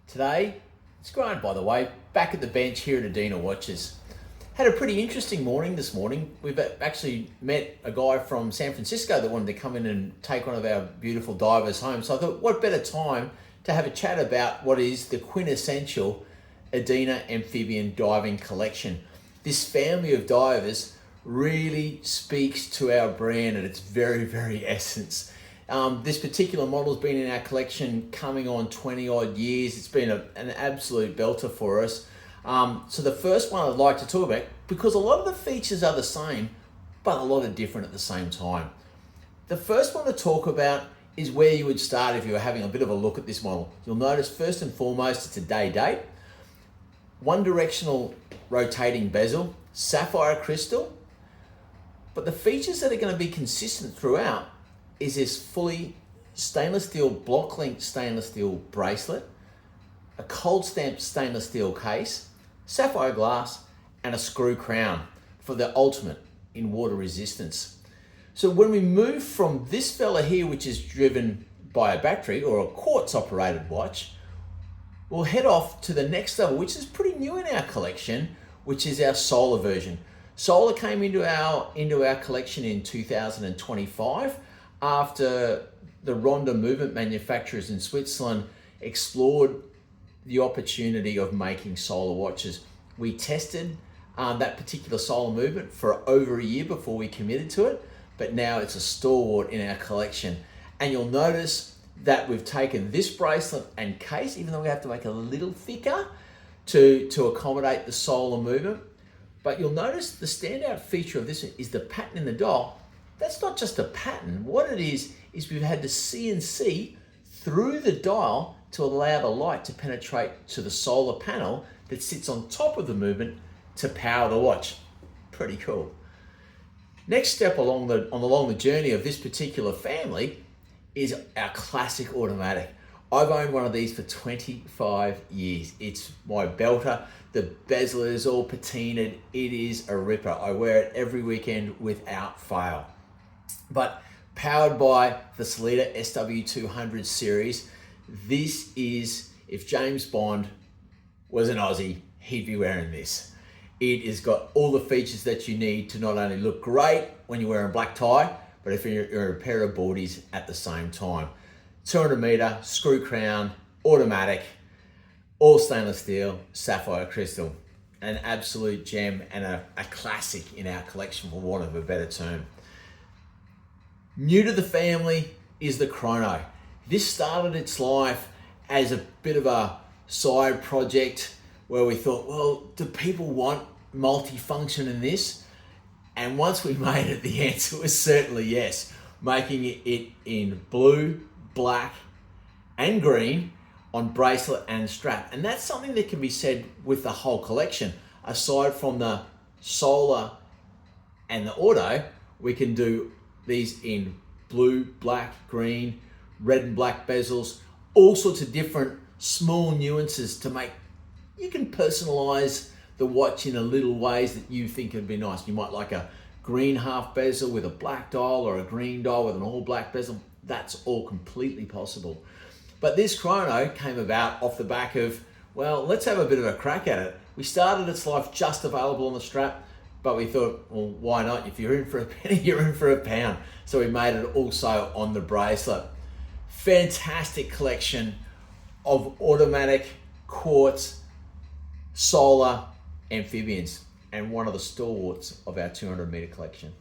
Today, it's Grant, by the way, back at the bench here at Adina Watches. Had a pretty interesting morning this morning. We've actually met a guy from San Francisco that wanted to come in and take one of our beautiful divers home. So I thought, what better time to have a chat about what is the Quintessential Adina Amphibian diving collection. This family of divers really speaks to our brand at its very, very essence. This particular model's been in our collection coming on 20 odd years. It's been an absolute belter for us. So the first one I'd like to talk about, because a lot of the features are the same, but a lot are different at the same time. The first one to talk about is where you would start if you were having a bit of a look at this model. You'll notice first and foremost, it's a day date, one directional rotating bezel, sapphire crystal, but the features that are going to be consistent throughout is this fully stainless steel, block length stainless steel bracelet, a cold stamped stainless steel case, sapphire glass, and a screw crown for the ultimate in water resistance. So when we move from this fella here, which is driven by a battery or a quartz operated watch, we'll head off to the next level, which is pretty new in our collection, which is our solar version. Solar came into our collection in 2025 after the Ronda movement manufacturers in Switzerland explored the opportunity of making solar watches. We tested that particular solar movement for over a year before we committed to it, but now it's a stalwart in our collection. And you'll notice that we've taken this bracelet and case, even though we have to make it a little thicker to accommodate the solar movement. But you'll notice the standout feature of this is the pattern in the dial. That's not just a pattern. What it is we've had to CNC through the dial to allow the light to penetrate to the solar panel that sits on top of the movement to power the watch. Pretty cool. Next step along the journey of this particular family is our classic automatic. I've owned one of these for 25 years. It's my belter. The bezel is all patinaed. It is a ripper. I wear it every weekend without fail. But powered by the Salida SW200 series, this is, if James Bond was an Aussie, he'd be wearing this. It has got all the features that you need to not only look great when you're wearing a black tie, but if you're a pair of boardies at the same time. 200 meter, screw crown, automatic, all stainless steel, sapphire crystal. An absolute gem and a classic in our collection, for want of a better term. New to the family is the Chrono. This started its life as a bit of a side project where we thought, well, do people want multifunction in this? And once we made it, the answer was certainly yes, making it in blue, black, and green on bracelet and strap. And that's something that can be said with the whole collection. Aside from the solar and the auto, we can do these in blue, black, green, red and black bezels, all sorts of different small nuances to make, you can personalize the watch in a little ways that you think would be nice. You might like a green half bezel with a black dial, or a green dial with an all black bezel. That's all completely possible. But this Chrono came about off the back of, well, let's have a bit of a crack at it. We started its life just available on the strap, but we thought, well, why not? If you're in for a penny, you're in for a pound. So we made it also on the bracelet. Fantastic collection of automatic, quartz, solar amphibians, and one of the stalwarts of our 200 meter collection.